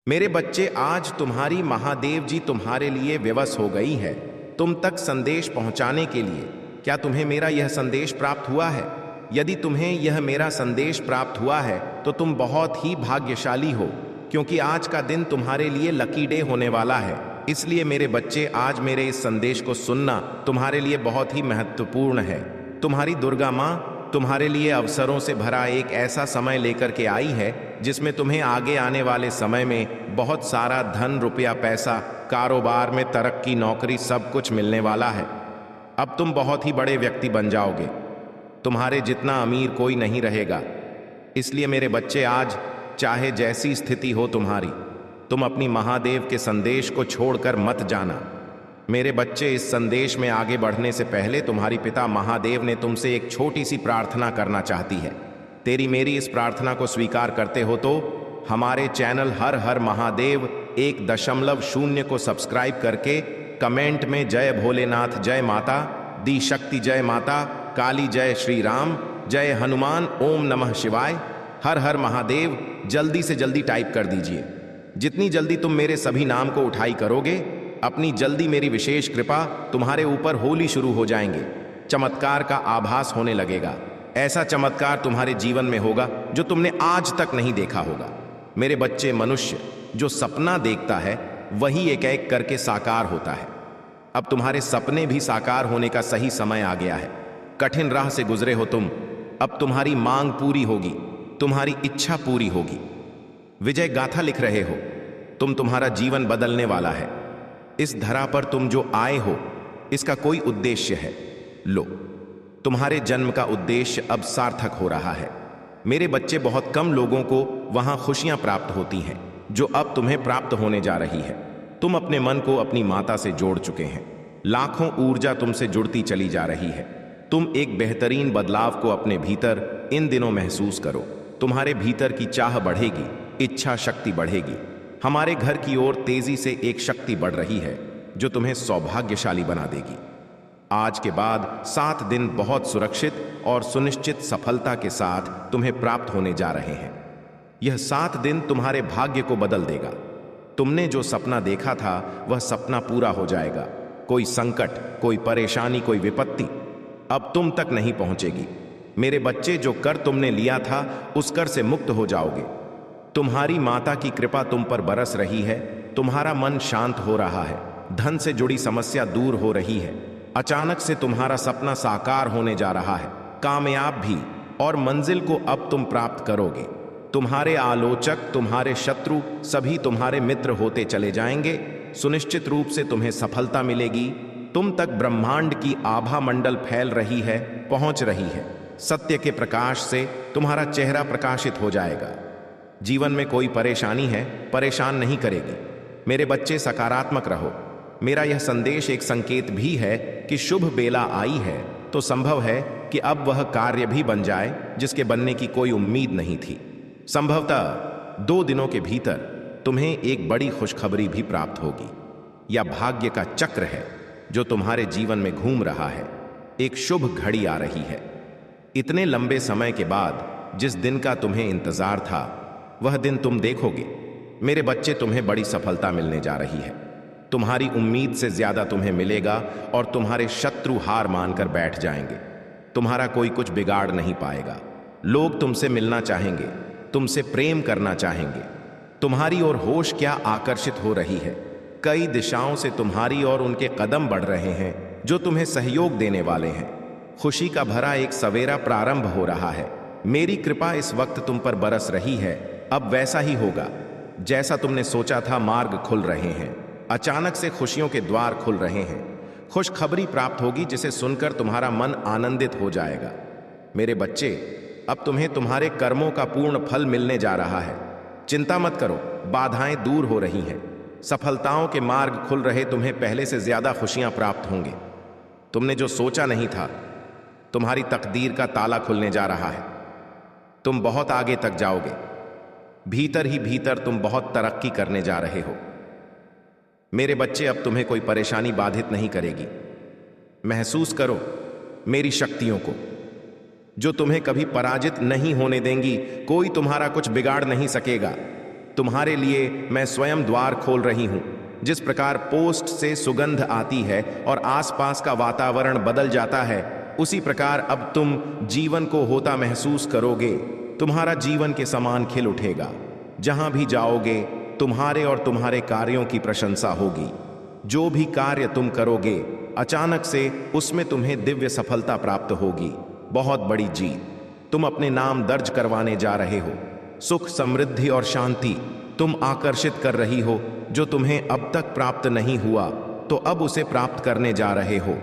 मेरे बच्चे, आज तुम्हारी महादेव जी तुम्हारे लिए विवश हो गई है तुम तक संदेश पहुंचाने के लिए। क्या तुम्हें मेरा यह संदेश प्राप्त हुआ है? यदि तुम्हें यह मेरा संदेश प्राप्त हुआ है तो तुम बहुत ही भाग्यशाली हो, क्योंकि आज का दिन तुम्हारे लिए लकी डे होने वाला है। इसलिए मेरे बच्चे, आज मेरे इस संदेश को सुनना तुम्हारे लिए बहुत ही महत्वपूर्ण है। तुम्हारी दुर्गा माँ तुम्हारे लिए अवसरों से भरा एक ऐसा समय लेकर के आई है जिसमें तुम्हें आगे आने वाले समय में बहुत सारा धन, रुपया, पैसा, कारोबार में तरक्की, नौकरी, सब कुछ मिलने वाला है। अब तुम बहुत ही बड़े व्यक्ति बन जाओगे। तुम्हारे जितना अमीर कोई नहीं रहेगा। इसलिए मेरे बच्चे, आज चाहे जैसी स्थिति हो तुम्हारी, तुम अपनी महादेव के संदेश को छोड़कर मत जाना। मेरे बच्चे, इस संदेश में आगे बढ़ने से पहले तुम्हारी पिता महादेव ने तुमसे एक छोटी सी प्रार्थना करना चाहती है। तेरी मेरी इस प्रार्थना को स्वीकार करते हो तो हमारे चैनल हर हर महादेव 1.0 को सब्सक्राइब करके कमेंट में जय भोलेनाथ, जय माता दी शक्ति, जय माता काली, जय श्री राम, जय हनुमान, ओम नमः शिवाय, हर हर महादेव जल्दी से जल्दी टाइप कर दीजिए। जितनी जल्दी तुम मेरे सभी नाम को उठाई करोगे, अपनी जल्दी मेरी विशेष कृपा तुम्हारे ऊपर होली शुरू हो जाएंगे। चमत्कार का आभास होने लगेगा। ऐसा चमत्कार तुम्हारे जीवन में होगा जो तुमने आज तक नहीं देखा होगा। मेरे बच्चे, मनुष्य जो सपना देखता है वही एक एक करके साकार होता है। अब तुम्हारे सपने भी साकार होने का सही समय आ गया है। कठिन राह से गुजरे हो तुम, अब तुम्हारी मांग पूरी होगी, तुम्हारी इच्छा पूरी होगी। विजय गाथा लिख रहे हो तुम, तुम्हारा जीवन बदलने वाला है। इस धरा पर तुम जो आए हो इसका कोई उद्देश्य है। लो, तुम्हारे जन्म का उद्देश्य अब सार्थक हो रहा है। मेरे बच्चे, बहुत कम लोगों को वहां खुशियां प्राप्त होती हैं जो अब तुम्हें प्राप्त होने जा रही है। तुम अपने मन को अपनी माता से जोड़ चुके हैं। लाखों ऊर्जा तुमसे जुड़ती चली जा रही है। तुम एक बेहतरीन बदलाव को अपने भीतर इन दिनों महसूस करो। तुम्हारे भीतर की चाह बढ़ेगी, इच्छा शक्ति बढ़ेगी। हमारे घर की ओर तेजी से एक शक्ति बढ़ रही है जो तुम्हें सौभाग्यशाली बना देगी। आज के बाद 7 दिन बहुत सुरक्षित और सुनिश्चित सफलता के साथ तुम्हें प्राप्त होने जा रहे हैं। यह 7 दिन तुम्हारे भाग्य को बदल देगा। तुमने जो सपना देखा था वह सपना पूरा हो जाएगा। कोई संकट, कोई परेशानी, कोई विपत्ति अब तुम तक नहीं पहुंचेगी। मेरे बच्चे, जो कर तुमने लिया था उस कर से मुक्त हो जाओगे। तुम्हारी माता की कृपा तुम पर बरस रही है। तुम्हारा मन शांत हो रहा है। धन से जुड़ी समस्या दूर हो रही है। अचानक से तुम्हारा सपना साकार होने जा रहा है, कामयाब भी, और मंजिल को अब तुम प्राप्त करोगे। तुम्हारे आलोचक, तुम्हारे शत्रु सभी तुम्हारे मित्र होते चले जाएंगे। सुनिश्चित रूप से तुम्हें सफलता मिलेगी। तुम तक ब्रह्मांड की आभा मंडल फैल रही है, पहुंच रही है। सत्य के प्रकाश से तुम्हारा चेहरा प्रकाशित हो जाएगा। जीवन में कोई परेशानी है, परेशान नहीं करेगी। मेरे बच्चे, सकारात्मक रहो। मेरा यह संदेश एक संकेत भी है कि शुभ बेला आई है, तो संभव है कि अब वह कार्य भी बन जाए जिसके बनने की कोई उम्मीद नहीं थी। संभवतः 2 दिनों के भीतर तुम्हें एक बड़ी खुशखबरी भी प्राप्त होगी। यह भाग्य का चक्र है जो तुम्हारे जीवन में घूम रहा है। एक शुभ घड़ी आ रही है। इतने लंबे समय के बाद जिस दिन का तुम्हें इंतजार था वह दिन तुम देखोगे। मेरे बच्चे, तुम्हें बड़ी सफलता मिलने जा रही है। तुम्हारी उम्मीद से ज्यादा तुम्हें मिलेगा और तुम्हारे शत्रु हार मानकर बैठ जाएंगे। तुम्हारा कोई कुछ बिगाड़ नहीं पाएगा। लोग तुमसे मिलना चाहेंगे, तुमसे प्रेम करना चाहेंगे। तुम्हारी ओर होश क्या आकर्षित हो रही है। कई दिशाओं से तुम्हारी ओर उनके कदम बढ़ रहे हैं जो तुम्हें सहयोग देने वाले हैं। खुशी का भरा एक सवेरा प्रारंभ हो रहा है। मेरी कृपा इस वक्त तुम पर बरस रही है। अब वैसा ही होगा जैसा तुमने सोचा था। मार्ग खुल रहे हैं। अचानक से खुशियों के द्वार खुल रहे हैं। खुशखबरी प्राप्त होगी जिसे सुनकर तुम्हारा मन आनंदित हो जाएगा। मेरे बच्चे, अब तुम्हें तुम्हारे कर्मों का पूर्ण फल मिलने जा रहा है। चिंता मत करो, बाधाएं दूर हो रही हैं। सफलताओं के मार्ग खुल रहे। तुम्हें पहले से ज्यादा खुशियां प्राप्त होंगे। तुमने जो सोचा नहीं था, तुम्हारी तकदीर का ताला खुलने जा रहा है। तुम बहुत आगे तक जाओगे। भीतर ही भीतर तुम बहुत तरक्की करने जा रहे हो। मेरे बच्चे, अब तुम्हें कोई परेशानी बाधित नहीं करेगी। महसूस करो मेरी शक्तियों को जो तुम्हें कभी पराजित नहीं होने देंगी। कोई तुम्हारा कुछ बिगाड़ नहीं सकेगा। तुम्हारे लिए मैं स्वयं द्वार खोल रही हूं। जिस प्रकार पोस्ट से सुगंध आती है और आसपास का वातावरण बदल जाता है, उसी प्रकार अब तुम जीवन को होता महसूस करोगे। तुम्हारा जीवन के समान खिल उठेगा। जहां भी जाओगे तुम्हारे और तुम्हारे कार्यों की प्रशंसा होगी। जो भी कार्य तुम करोगे, अचानक से उसमें तुम्हें दिव्य सफलता प्राप्त होगी। बहुत बड़ी जीत तुम अपने नाम दर्ज करवाने जा रहे हो। सुख, समृद्धि और शांति तुम आकर्षित कर रही हो। जो तुम्हें अब तक प्राप्त नहीं हुआ, तो अब उसे प्राप्त करने जा रहे हो।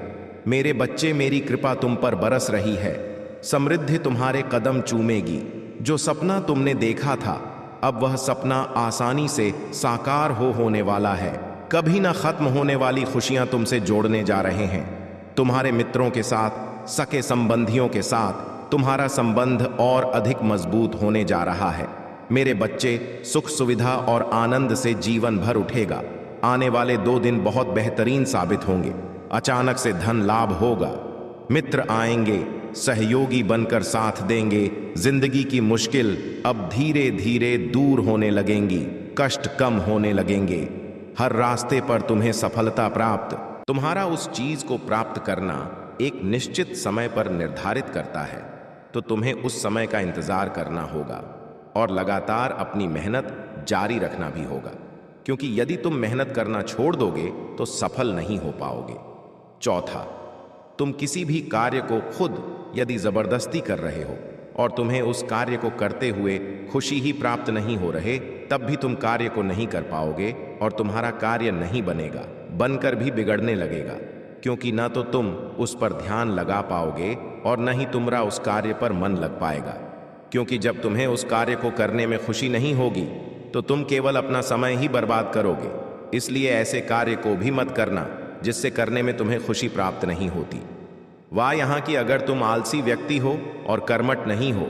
मेरे बच्चे, मेरी कृपा तुम पर बरस रही है। समृद्धि तुम्हारे कदम चूमेगी। जो सपना तुमने देखा था, अब वह सपना आसानी से साकार होने वाला है। कभी ना खत्म होने वाली खुशियां तुमसे जोड़ने जा रहे हैं। तुम्हारे मित्रों के साथ, सके संबंधियों के साथ तुम्हारा संबंध और अधिक मजबूत होने जा रहा है। मेरे बच्चे, सुख, सुविधा और आनंद से जीवन भर उठेगा। आने वाले 2 दिन बहुत बेहतरीन साबित होंगे। अचानक से धन लाभ होगा। मित्र आएंगे, सहयोगी बनकर साथ देंगे। जिंदगी की मुश्किल अब धीरे धीरे दूर होने लगेंगी। कष्ट कम होने लगेंगे। हर रास्ते पर तुम्हें सफलता प्राप्त। तुम्हारा उस चीज को प्राप्त करना एक निश्चित समय पर निर्धारित करता है, तो तुम्हें उस समय का इंतजार करना होगा और लगातार अपनी मेहनत जारी रखना भी होगा, क्योंकि यदि तुम मेहनत करना छोड़ दोगे तो सफल नहीं हो पाओगे। चौथा, तुम किसी भी कार्य को खुद यदि जबरदस्ती कर रहे हो और तुम्हें उस कार्य को करते हुए खुशी ही प्राप्त नहीं हो रहे, तब भी तुम कार्य को नहीं कर पाओगे और तुम्हारा कार्य नहीं बनेगा, बनकर भी बिगड़ने लगेगा, क्योंकि न तो तुम उस पर ध्यान लगा पाओगे और न ही तुम्हारा उस कार्य पर मन लग पाएगा। क्योंकि जब तुम्हें उस कार्य को करने में खुशी नहीं होगी, तो तुम केवल अपना समय ही बर्बाद करोगे। इसलिए ऐसे कार्य को भी मत करना जिससे करने में तुम्हें खुशी प्राप्त नहीं होती। वाह यहाँ कि अगर तुम आलसी व्यक्ति हो और कर्मठ नहीं हो,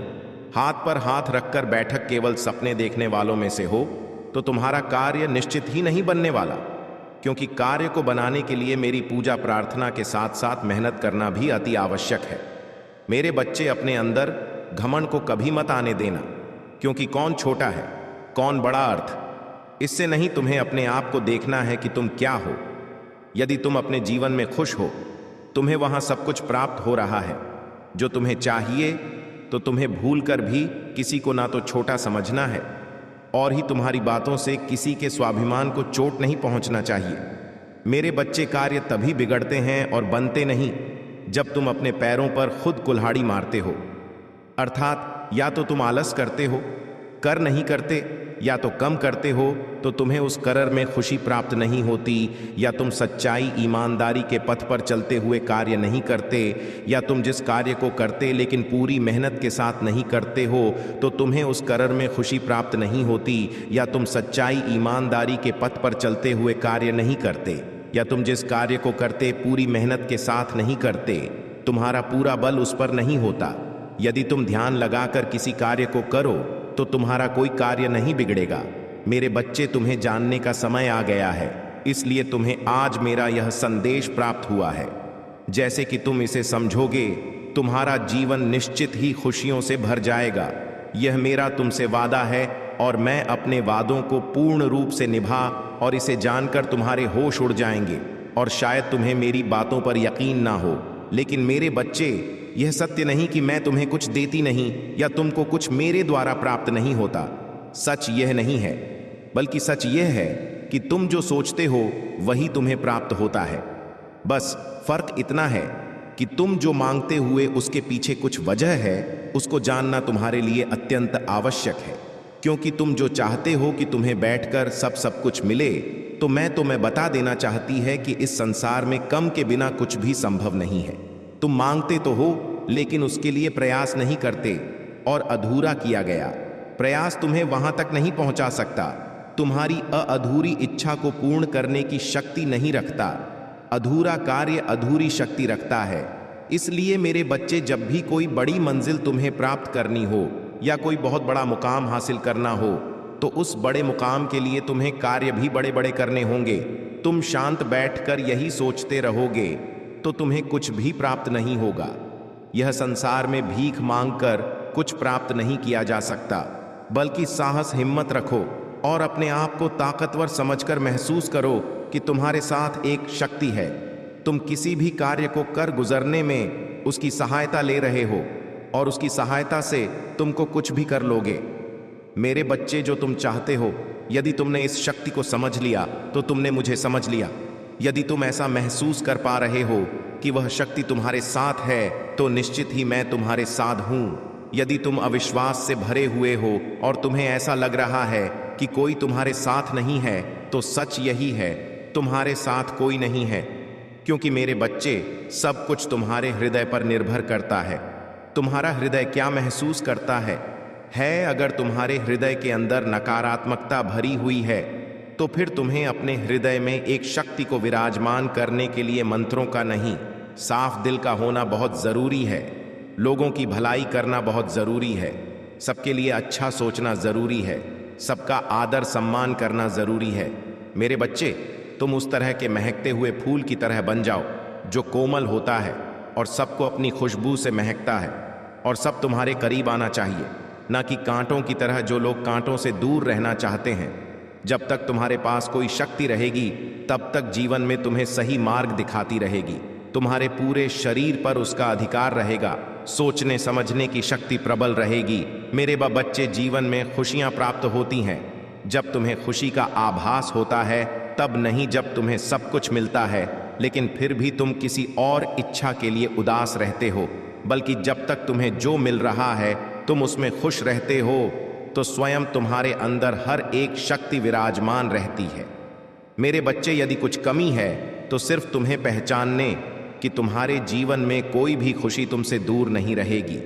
हाथ पर हाथ रखकर बैठक केवल सपने देखने वालों में से हो, तो तुम्हारा कार्य निश्चित ही नहीं बनने वाला। क्योंकि कार्य को बनाने के लिए मेरी पूजा प्रार्थना के साथ साथ मेहनत करना भी अति आवश्यक है। मेरे बच्चे, अपने अंदर घमंड को कभी मत आने देना, क्योंकि कौन छोटा है, कौन बड़ा अर्थ, इससे नहीं तुम्हें अपने आप को देखना है कि तुम क्या हो। यदि तुम अपने जीवन में खुश हो, तुम्हें वहां सब कुछ प्राप्त हो रहा है जो तुम्हें चाहिए, तो तुम्हें भूलकर भी किसी को ना तो छोटा समझना है और ही तुम्हारी बातों से किसी के स्वाभिमान को चोट नहीं पहुंचना चाहिए। मेरे बच्चे, कार्य तभी बिगड़ते हैं और बनते नहीं जब तुम अपने पैरों पर खुद कुल्हाड़ी मारते हो। अर्थात या तो तुम आलस करते हो, कर नहीं करते, या तो कम करते हो तो तुम्हें उस करर में खुशी प्राप्त नहीं होती, या तुम सच्चाई, ईमानदारी के पथ पर चलते हुए कार्य नहीं करते, या तुम जिस कार्य को करते लेकिन पूरी मेहनत के साथ नहीं करते हो तो तुम्हें उस करर में खुशी प्राप्त नहीं होती, या तुम सच्चाई, ईमानदारी के पथ पर चलते हुए कार्य नहीं करते, या तुम जिस कार्य को करते पूरी मेहनत के साथ नहीं करते, तुम्हारा पूरा बल उस पर नहीं होता। यदि तुम ध्यान लगाकर किसी कार्य को करो तो तुम्हारा कोई कार्य नहीं बिगड़ेगा। मेरे बच्चे, तुम्हें जानने का समय आ गया है, इसलिए तुम्हें आज मेरा यह संदेश प्राप्त हुआ है। जैसे कि तुम इसे समझोगे, तुम्हारा जीवन निश्चित ही खुशियों से भर जाएगा। यह मेरा तुमसे वादा है और मैं अपने वादों को पूर्ण रूप से निभा, और इसे जानकर तुम्हारे होश उड़ जाएंगे और शायद तुम्हें मेरी बातों पर यकीन ना हो। लेकिन मेरे बच्चे, यह सत्य नहीं कि मैं तुम्हें कुछ देती नहीं या तुमको कुछ मेरे द्वारा प्राप्त नहीं होता। सच यह नहीं है, बल्कि सच यह है कि तुम जो सोचते हो वही तुम्हें प्राप्त होता है। बस फर्क इतना है कि तुम जो मांगते हुए उसके पीछे कुछ वजह है, उसको जानना तुम्हारे लिए अत्यंत आवश्यक है। क्योंकि तुम जो चाहते हो कि तुम्हें बैठकर सब कुछ मिले, तो मैं तुम्हें बता देना चाहती है कि इस संसार में कम के बिना कुछ भी संभव नहीं है। तुम मांगते तो हो, लेकिन उसके लिए प्रयास नहीं करते, और अधूरा किया गया प्रयास तुम्हें वहां तक नहीं पहुंचा सकता। तुम्हारी अधूरी इच्छा को पूर्ण करने की शक्ति नहीं रखता। अधूरा कार्य अधूरी शक्ति रखता है। इसलिए मेरे बच्चे, जब भी कोई बड़ी मंजिल तुम्हें प्राप्त करनी हो या कोई बहुत बड़ा मुकाम हासिल करना हो, तो उस बड़े मुकाम के लिए तुम्हें कार्य भी बड़े बड़े करने होंगे। तुम शांत बैठकर यही सोचते रहोगे तो तुम्हें कुछ भी प्राप्त नहीं होगा। यह संसार में भीख मांगकर कुछ प्राप्त नहीं किया जा सकता, बल्कि साहस, हिम्मत रखो और अपने आप को ताकतवर समझकर महसूस करो कि तुम्हारे साथ एक शक्ति है। तुम किसी भी कार्य को कर गुजरने में उसकी सहायता ले रहे हो और उसकी सहायता से तुमको कुछ भी कर लोगे। मेरे बच्चे, जो तुम चाहते हो, यदि तुमने इस शक्ति को समझ लिया तो तुमने मुझे समझ लिया। यदि तुम ऐसा महसूस कर पा रहे हो कि वह शक्ति तुम्हारे साथ है तो निश्चित ही मैं तुम्हारे साथ हूं। यदि तुम अविश्वास से भरे हुए हो और तुम्हें ऐसा लग रहा है कि कोई तुम्हारे साथ नहीं है, तो सच यही है, तुम्हारे साथ कोई नहीं है। क्योंकि मेरे बच्चे, सब कुछ तुम्हारे हृदय पर निर्भर करता है। तुम्हारा हृदय क्या महसूस करता है? अगर तुम्हारे हृदय के अंदर नकारात्मकता भरी हुई है तो फिर तुम्हें अपने हृदय में एक शक्ति को विराजमान करने के लिए मंत्रों का नहीं, साफ दिल का होना बहुत जरूरी है। लोगों की भलाई करना बहुत जरूरी है। सबके लिए अच्छा सोचना जरूरी है। सबका आदर सम्मान करना जरूरी है। मेरे बच्चे, तुम उस तरह के महकते हुए फूल की तरह बन जाओ जो कोमल होता है और सबको अपनी खुशबू से महकता है, और सब तुम्हारे करीब आना चाहिए, ना कि कांटों की तरह जो लोग कांटों से दूर रहना चाहते हैं। जब तक तुम्हारे पास कोई शक्ति रहेगी तब तक जीवन में तुम्हें सही मार्ग दिखाती रहेगी। तुम्हारे पूरे शरीर पर उसका अधिकार रहेगा। सोचने समझने की शक्ति प्रबल रहेगी। मेरे बच्चे, जीवन में खुशियां प्राप्त होती हैं जब तुम्हें खुशी का आभास होता है, तब नहीं जब तुम्हें सब कुछ मिलता है लेकिन फिर भी तुम किसी और इच्छा के लिए उदास रहते हो, बल्कि जब तक तुम्हें जो मिल रहा है तुम उसमें खुश रहते हो, तो स्वयं तुम्हारे अंदर हर एक शक्ति विराजमान रहती है। मेरे बच्चे, यदि कुछ कमी है तो सिर्फ तुम्हें पहचानने कि तुम्हारे जीवन में कोई भी खुशी तुमसे दूर नहीं रहेगी।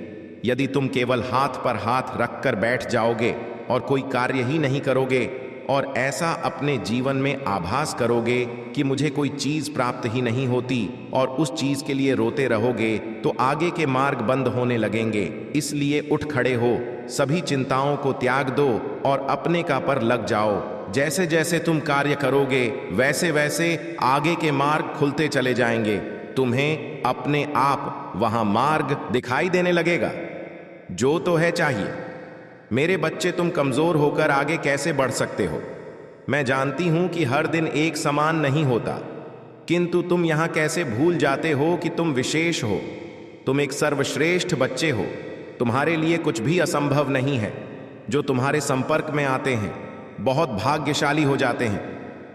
यदि तुम केवल हाथ पर हाथ रखकर बैठ जाओगे और कोई कार्य ही नहीं करोगे और ऐसा अपने जीवन में आभास करोगे कि मुझे कोई चीज प्राप्त ही नहीं होती और उस चीज के लिए रोते रहोगे, तो आगे के मार्ग बंद होने लगेंगे। इसलिए उठ खड़े हो, सभी चिंताओं को त्याग दो और अपने का पर लग जाओ। जैसे जैसे तुम कार्य करोगे वैसे वैसे आगे के मार्ग खुलते चले जाएंगे। तुम्हें अपने आप वहां मार्ग दिखाई देने लगेगा जो तो है चाहिए। मेरे बच्चे, तुम कमजोर होकर आगे कैसे बढ़ सकते हो? मैं जानती हूं कि हर दिन एक समान नहीं होता, किंतु तुम यहां कैसे भूल जाते हो कि तुम विशेष हो। तुम एक सर्वश्रेष्ठ बच्चे हो। तुम्हारे लिए कुछ भी असंभव नहीं है। जो तुम्हारे संपर्क में आते हैं बहुत भाग्यशाली हो जाते हैं।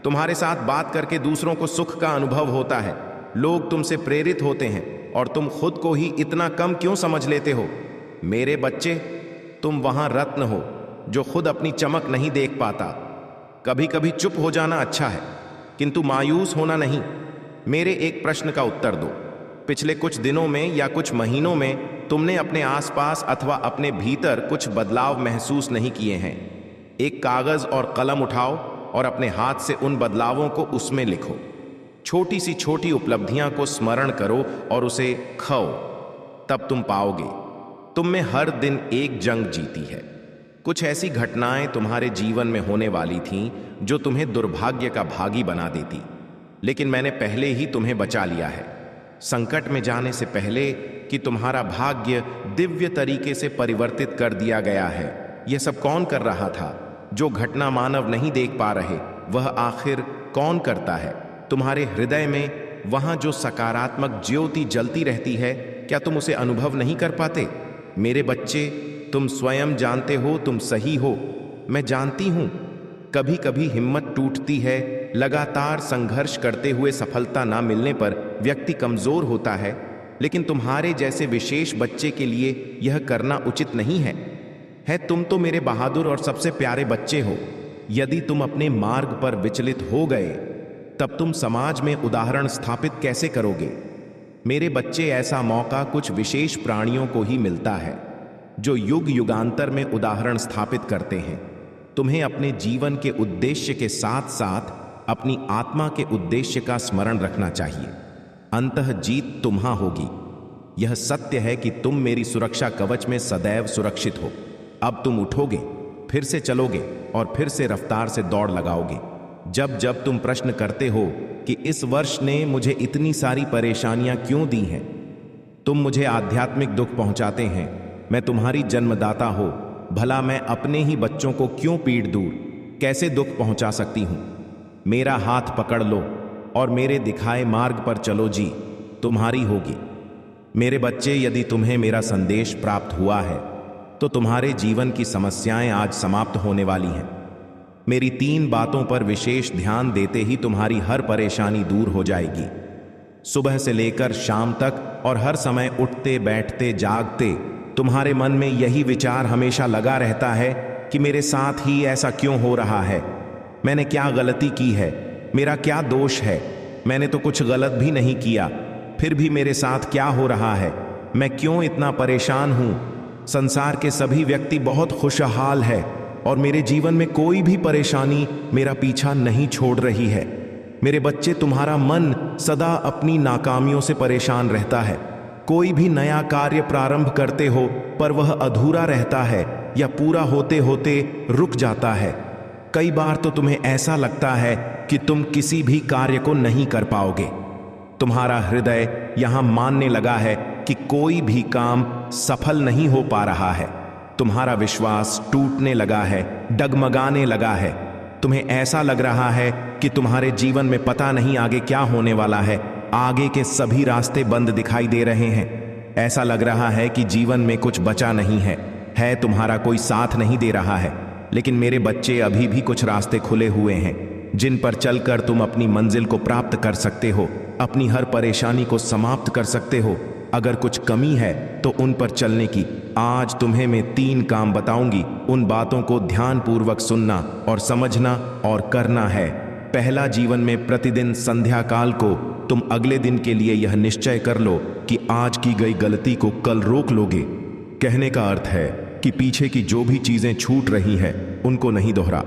तुम्हारे साथ बात करके दूसरों को सुख का अनुभव होता है। लोग तुमसे प्रेरित होते हैं और तुम खुद को ही इतना कम क्यों समझ लेते हो? मेरे बच्चे, तुम वहां रत्न हो जो खुद अपनी चमक नहीं देख पाता। कभी कभी चुप हो जाना अच्छा है, किंतु मायूस होना नहीं। मेरे एक प्रश्न का उत्तर दो। पिछले कुछ दिनों में या कुछ महीनों में तुमने अपने आसपास अथवा अपने भीतर कुछ बदलाव महसूस नहीं किए हैं? एक कागज और कलम उठाओ और अपने हाथ से उन बदलावों को उसमें लिखो। छोटी सी छोटी उपलब्धियां को स्मरण करो और उसे खाओ। तब तुम पाओगे तुम में हर दिन एक जंग जीती है। कुछ ऐसी घटनाएं तुम्हारे जीवन में होने वाली थीं जो तुम्हें दुर्भाग्य का भागी बना देती, लेकिन मैंने पहले ही तुम्हें बचा लिया है। संकट में जाने से पहले कि तुम्हारा भाग्य दिव्य तरीके से परिवर्तित कर दिया गया है। यह सब कौन कर रहा था? जो घटना मानव नहीं देख पा रहे, वह आखिर कौन करता है? तुम्हारे हृदय में वहां जो सकारात्मक ज्योति जलती रहती है, क्या तुम उसे अनुभव नहीं कर पाते? मेरे बच्चे, तुम स्वयं जानते हो तुम सही हो। मैं जानती हूं कभी कभी हिम्मत टूटती है। लगातार संघर्ष करते हुए सफलता ना मिलने पर व्यक्ति कमजोर होता है, लेकिन तुम्हारे जैसे विशेष बच्चे के लिए यह करना उचित नहीं है। तुम तो मेरे बहादुर और सबसे प्यारे बच्चे हो। यदि तुम अपने मार्ग पर विचलित हो गए तब तुम समाज में उदाहरण स्थापित कैसे करोगे? मेरे बच्चे, ऐसा मौका कुछ विशेष प्राणियों को ही मिलता है जो युग युगांतर में उदाहरण स्थापित करते हैं। तुम्हें अपने जीवन के उद्देश्य के साथ साथ अपनी आत्मा के उद्देश्य का स्मरण रखना चाहिए। अंततः जीत तुम्हां होगी। यह सत्य है कि तुम मेरी सुरक्षा कवच में सदैव सुरक्षित हो। अब तुम उठोगे, फिर से चलोगे और फिर से रफ्तार से दौड़ लगाओगे। जब जब तुम प्रश्न करते हो कि इस वर्ष ने मुझे इतनी सारी परेशानियां क्यों दी हैं, तुम मुझे आध्यात्मिक दुख पहुंचाते हैं, मैं तुम्हारी जन्मदाता हो, भला मैं अपने ही बच्चों को क्यों पीड़ दूं? कैसे दुख पहुंचा सकती हूं। मेरा हाथ पकड़ लो और मेरे दिखाए मार्ग पर चलो जी, तुम्हारी होगी। मेरे बच्चे, यदि तुम्हें मेरा संदेश प्राप्त हुआ है तो तुम्हारे जीवन की समस्याएं आज समाप्त होने वाली हैं। मेरी 3 बातों पर विशेष ध्यान देते ही तुम्हारी हर परेशानी दूर हो जाएगी। सुबह से लेकर शाम तक और हर समय उठते बैठते जागते तुम्हारे मन में यही विचार हमेशा लगा रहता है कि मेरे साथ ही ऐसा क्यों हो रहा है, मैंने क्या गलती की है, मेरा क्या दोष है, मैंने तो कुछ गलत भी नहीं किया, फिर भी मेरे साथ क्या हो रहा है, मैं क्यों इतना परेशान हूं। संसार के सभी व्यक्ति बहुत खुशहाल है और मेरे जीवन में कोई भी परेशानी मेरा पीछा नहीं छोड़ रही है। मेरे बच्चे, तुम्हारा मन सदा अपनी नाकामियों से परेशान रहता है। कोई भी नया कार्य प्रारंभ करते हो पर वह अधूरा रहता है या पूरा होते होते रुक जाता है। कई बार तो तुम्हें ऐसा लगता है कि तुम किसी भी कार्य को नहीं कर पाओगे। तुम्हारा हृदय यहां मानने लगा है कि कोई भी काम सफल नहीं हो पा रहा है। तुम्हारा विश्वास टूटने लगा है, डगमगाने लगा है। तुम्हें ऐसा लग रहा है कि तुम्हारे जीवन में पता नहीं आगे क्या होने वाला है। आगे के सभी रास्ते बंद दिखाई दे रहे हैं। ऐसा लग रहा है कि जीवन में कुछ बचा नहीं है तुम्हारा कोई साथ नहीं दे रहा है। लेकिन मेरे बच्चे, अभी भी कुछ रास्ते खुले हुए हैं जिन पर चलकर तुम अपनी मंजिल को प्राप्त कर सकते हो, अपनी हर परेशानी को समाप्त कर सकते हो। अगर कुछ कमी है तो उन पर चलने की आज तुम्हें मैं 3 काम बताऊंगी। उन बातों को ध्यानपूर्वक सुनना और समझना और करना है। पहला, जीवन में प्रतिदिन संध्या काल को तुम अगले दिन के लिए यह निश्चय कर लो कि आज की गई गलती को कल रोक लोगे। कहने का अर्थ है कि पीछे की जो भी चीजें छूट रही हैं उनको नहीं दोहरा।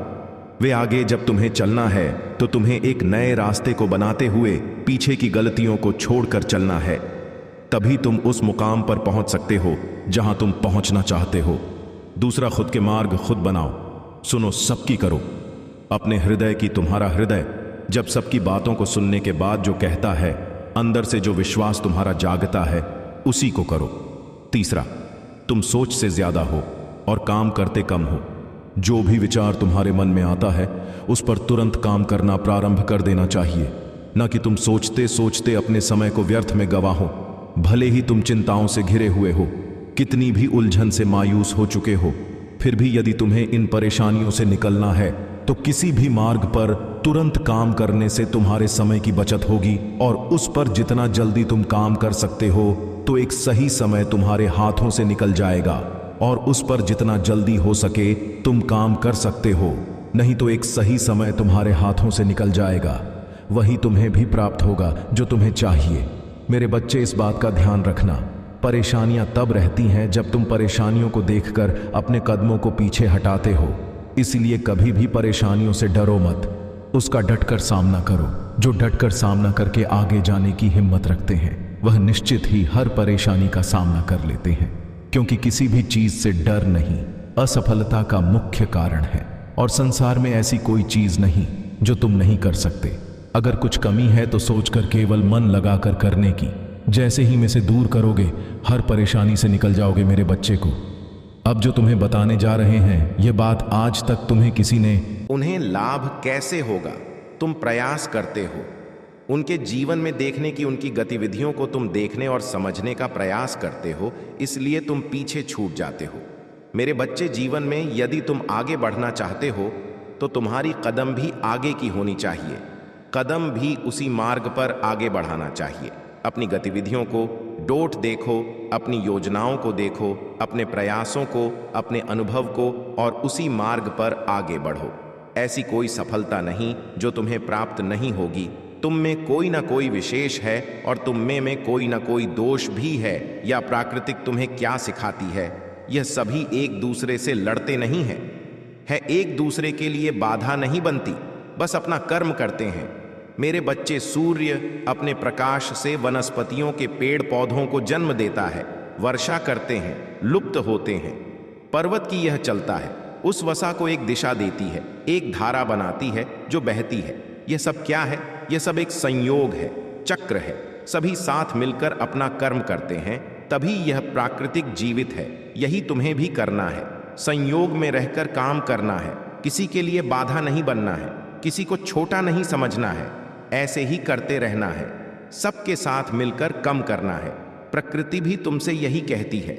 वे आगे जब तुम्हें चलना है तो तुम्हें एक नए रास्ते को बनाते हुए पीछे की गलतियों को छोड़कर चलना है। तभी तुम उस मुकाम पर पहुंच सकते हो जहां तुम पहुंचना चाहते हो। दूसरा, खुद के मार्ग खुद बनाओ, सुनो सबकी करो। अपने हृदय की तुम्हारा हृदय जब सबकी बातों को सुनने के बाद जो कहता है, अंदर से जो विश्वास तुम्हारा जागता है, उसी को करो। तीसरा, तुम सोच से ज्यादा हो और काम करते कम हो। जो भी विचार तुम्हारे मन में आता है उस पर तुरंत काम करना प्रारंभ कर देना चाहिए, न कि तुम सोचते सोचते अपने समय को व्यर्थ में गवाहो। भले ही तुम चिंताओं से घिरे हुए हो, कितनी भी उलझन से मायूस हो चुके हो, फिर भी यदि तुम्हें इन परेशानियों से निकलना है तो किसी भी मार्ग पर तुरंत काम करने से तुम्हारे समय की बचत होगी और उस पर जितना जल्दी तुम काम कर सकते हो तो एक सही समय तुम्हारे हाथों से निकल जाएगा और उस पर जितना जल्दी हो सके तुम काम कर सकते हो। नहीं तो एक सही समय तुम्हारे हाथों से निकल जाएगा, वही तुम्हें भी प्राप्त होगा जो तुम्हें चाहिए। मेरे बच्चे, इस बात का ध्यान रखना, परेशानियां तब रहती हैं जब तुम परेशानियों को देखकर अपने कदमों को पीछे हटाते हो। इसलिए कभी भी परेशानियों से डरो मत, उसका डटकर सामना करो। जो डटकर सामना करके आगे जाने की हिम्मत रखते हैं वह निश्चित ही हर परेशानी का सामना कर लेते हैं, क्योंकि किसी भी चीज से डर नहीं असफलता का मुख्य कारण है और संसार में ऐसी कोई चीज नहीं जो तुम नहीं कर सकते। अगर कुछ कमी है तो सोचकर केवल मन लगाकर करने की। जैसे ही में से दूर करोगे हर परेशानी से निकल जाओगे। मेरे बच्चे को अब जो तुम्हें बताने जा रहे हैं ये बात आज तक तुम्हें किसी ने उन्हें लाभ कैसे होगा तुम प्रयास करते हो। उनके जीवन में देखने की उनकी गतिविधियों को तुम देखने और समझने का प्रयास करते हो, इसलिए तुम पीछे छूट जाते हो। मेरे बच्चे, जीवन में यदि तुम आगे बढ़ना चाहते हो तो तुम्हारी कदम भी आगे की होनी चाहिए, कदम भी उसी मार्ग पर आगे बढ़ाना चाहिए। अपनी गतिविधियों को डोट देखो, अपनी योजनाओं को देखो, अपने प्रयासों को, अपने अनुभव को और उसी मार्ग पर आगे बढ़ो। ऐसी कोई सफलता नहीं जो तुम्हें प्राप्त नहीं होगी। तुम में कोई ना कोई विशेष है और तुम में कोई ना कोई दोष भी है या प्राकृतिक तुम्हें क्या सिखाती है। यह सभी एक दूसरे से लड़ते नहीं हैं, है एक दूसरे के लिए बाधा नहीं बनती, बस अपना कर्म करते हैं। मेरे बच्चे, सूर्य अपने प्रकाश से वनस्पतियों के पेड़ पौधों को जन्म देता है, वर्षा करते हैं, लुप्त होते हैं। पर्वत की यह चलता है, उस वसा को एक दिशा देती है, एक धारा बनाती है जो बहती है। यह सब क्या है? यह सब एक संयोग है, चक्र है। सभी साथ मिलकर अपना कर्म करते हैं, तभी यह प्राकृतिक जीवित है। यही तुम्हें भी करना है, संयोग में रहकर काम करना है। किसी के लिए बाधा नहीं बनना है, किसी को छोटा नहीं समझना है, ऐसे ही करते रहना है, सबके साथ मिलकर कम करना है। प्रकृति भी तुमसे यही कहती है।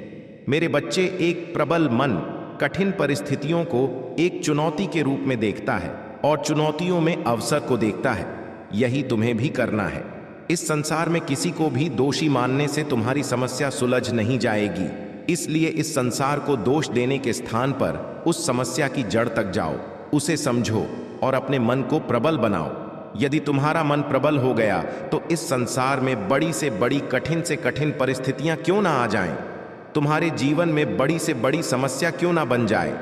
मेरे बच्चे, एक प्रबल मन कठिन परिस्थितियों को एक चुनौती के रूप में देखता है और चुनौतियों में अवसर को देखता है। यही तुम्हें भी करना है। इस संसार में किसी को भी दोषी मानने से तुम्हारी समस्या सुलझ नहीं जाएगी। इसलिए इस संसार को दोष देने के स्थान पर उस समस्या की जड़ तक जाओ, उसे समझो और अपने मन को प्रबल बनाओ। यदि तुम्हारा मन प्रबल हो गया तो इस संसार में बड़ी से बड़ी, कठिन से कठिन परिस्थितियां क्यों ना आ जाएं, तुम्हारे जीवन में बड़ी से बड़ी समस्या क्यों ना बन जाए,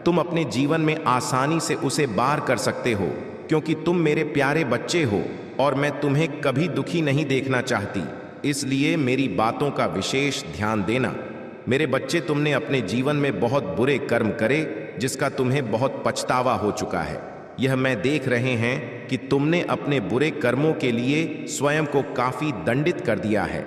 तुम अपने जीवन में आसानी से उसे पार कर सकते हो, क्योंकि तुम मेरे प्यारे बच्चे हो और मैं तुम्हें कभी दुखी नहीं देखना चाहती। इसलिए मेरी बातों का विशेष ध्यान देना। मेरे बच्चे, तुमने अपने जीवन में बहुत बुरे कर्म करे जिसका तुम्हें बहुत पछतावा हो चुका है। यह मैं देख रहे हैं कि तुमने अपने बुरे कर्मों के लिए स्वयं को काफी दंडित कर दिया है।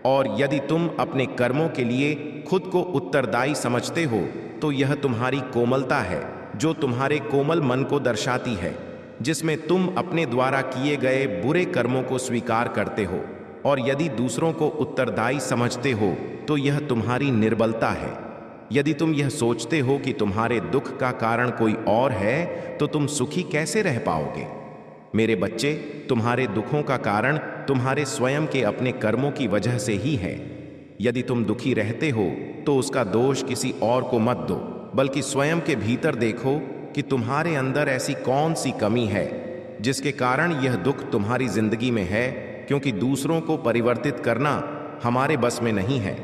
और यदि तुम अपने कर्मों के लिए खुद को उत्तरदायी समझते हो तो यह तुम्हारी कोमलता है, जो तुम्हारे कोमल मन को दर्शाती है, जिसमें तुम अपने द्वारा किए गए बुरे कर्मों को स्वीकार करते हो। और यदि दूसरों को उत्तरदायी समझते हो तो यह तुम्हारी निर्बलता है। यदि तुम यह सोचते हो कि तुम्हारे दुख का कारण कोई और है तो तुम सुखी कैसे रह पाओगे? मेरे बच्चे, तुम्हारे दुखों का कारण तुम्हारे स्वयं के अपने कर्मों की वजह से ही है। यदि तुम दुखी रहते हो तो उसका दोष किसी और को मत दो, बल्कि स्वयं के भीतर देखो कि तुम्हारे अंदर ऐसी कौन सी कमी है जिसके कारण यह दुख तुम्हारी जिंदगी में है, क्योंकि दूसरों को परिवर्तित करना हमारे बस में नहीं है।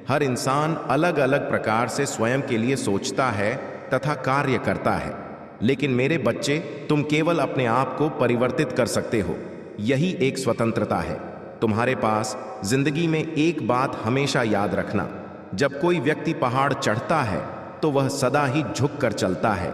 हर इंसान अलग अलग प्रकार से स्वयं के लिए सोचता है तथा कार्य करता है, लेकिन मेरे बच्चे, तुम केवल अपने आप को परिवर्तित कर सकते हो। यही एक स्वतंत्रता है तुम्हारे पास। जिंदगी में एक बात हमेशा याद रखना, जब कोई व्यक्ति पहाड़ चढ़ता है तो वह सदा ही झुक कर चलता है,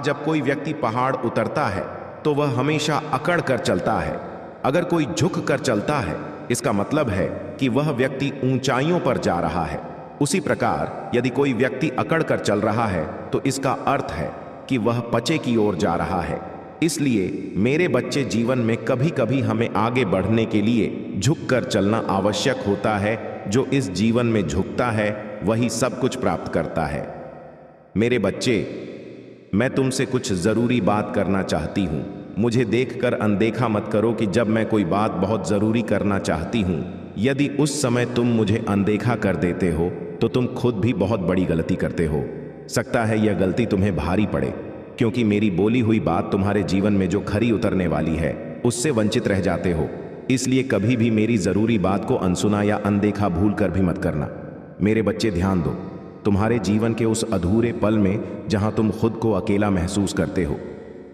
जब कोई व्यक्ति पहाड़ उतरता है तो वह हमेशा अकड़ कर चलता है। अगर कोई झुक कर चलता है, इसका मतलब है कि वह व्यक्ति ऊंचाइयों पर जा रहा है। उसी प्रकार यदि कोई व्यक्ति अकड़ कर चल रहा है तो इसका अर्थ है कि वह पचे की ओर जा रहा है। इसलिए मेरे बच्चे, जीवन में कभी कभी हमें आगे बढ़ने के लिए झुककर चलना आवश्यक होता है। जो इस जीवन में झुकता है वही सब कुछ प्राप्त करता है। मेरे बच्चे, मैं तुमसे कुछ जरूरी बात करना चाहती हूँ। मुझे देखकर अनदेखा मत करो कि जब मैं कोई बात बहुत जरूरी करना चाहती हूँ, यदि उस समय तुम मुझे अनदेखा कर देते हो तो तुम खुद भी बहुत बड़ी गलती करते हो। सकता है यह गलती तुम्हें भारी पड़े, क्योंकि मेरी बोली हुई बात तुम्हारे जीवन में जो खरी उतरने वाली है उससे वंचित रह जाते हो। इसलिए कभी भी मेरी जरूरी बात को अनसुना या अनदेखा भूल कर भी मत करना। मेरे बच्चे, ध्यान दो, तुम्हारे जीवन के उस अधूरे पल में जहां तुम खुद को अकेला महसूस करते हो,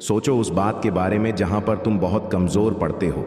सोचो उस बात के बारे में जहां पर तुम बहुत कमजोर पड़ते हो।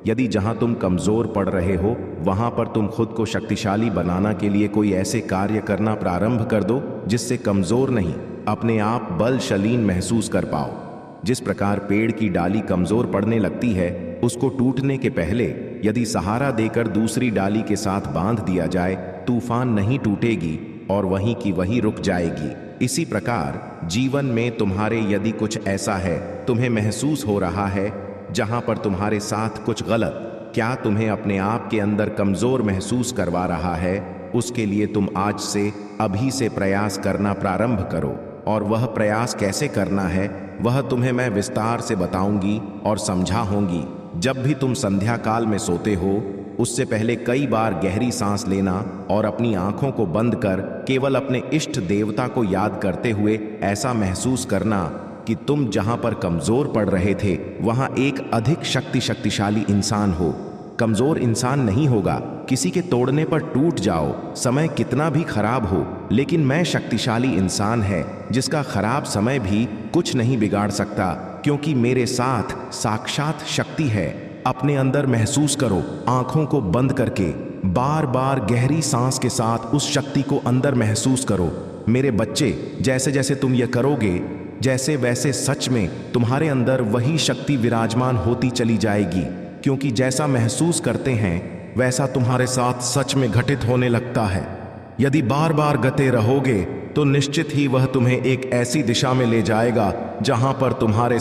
यदि जहां तुम कमजोर पड़ रहे हो वहां पर तुम खुद को शक्तिशाली बनाने के लिए कोई ऐसे कार्य करना प्रारंभ कर दो जिससे कमजोर नहीं, अपने आप बलशालीन महसूस कर पाओ। जिस प्रकार पेड़ की डाली कमजोर पड़ने लगती है, उसको टूटने के पहले यदि सहारा देकर दूसरी डाली के साथ बांध दिया जाए, तूफान नहीं टूटेगी और वहीं की वहीं रुक जाएगी। इसी प्रकार जीवन में तुम्हारे यदि कुछ ऐसा है, तुम्हें महसूस हो रहा है जहां पर तुम्हारे साथ कुछ गलत, क्या तुम्हें अपने आप के अंदर कमजोर महसूस करवा रहा है, उसके लिए तुम आज से, अभी से प्रयास करना प्रारंभ करो। और वह प्रयास कैसे करना है वह तुम्हें मैं विस्तार से बताऊंगी और समझाऊंगी। जब भी तुम संध्या काल में सोते हो उससे पहले कई बार गहरी सांस लेना और अपनी आंखों को बंद कर केवल अपने इष्ट देवता को याद करते हुए ऐसा महसूस करना कि तुम जहां पर कमजोर पड़ रहे थे वहां एक अधिक शक्तिशाली इंसान हो। कमजोर इंसान नहीं होगा, किसी के तोड़ने पर टूट जाओ, समय कितना भी खराब हो, लेकिन मैं शक्तिशाली इंसान है जिसका खराब समय भी कुछ नहीं बिगाड़ सकता, क्योंकि मेरे साथ साक्षात शक्ति है। अपने अंदर महसूस करो, आंखों को बंद करके बार बार गहरी सांस के साथ उस शक्ति को अंदर महसूस करो। मेरे बच्चे, जैसे जैसे तुम यह करोगे, जैसे वैसे सच में तुम्हारे अंदर वही शक्ति विराजमान होती चली जाएगी, क्योंकि जैसा महसूस करते हैं वैसा तुम्हारे साथ सच में घटित होने लगता है। यदि बार बार गाते रहोगे तो निश्चित ही वह तुम्हें एक ऐसी दिशा में ले जाएगा जहां पर तुम्हारे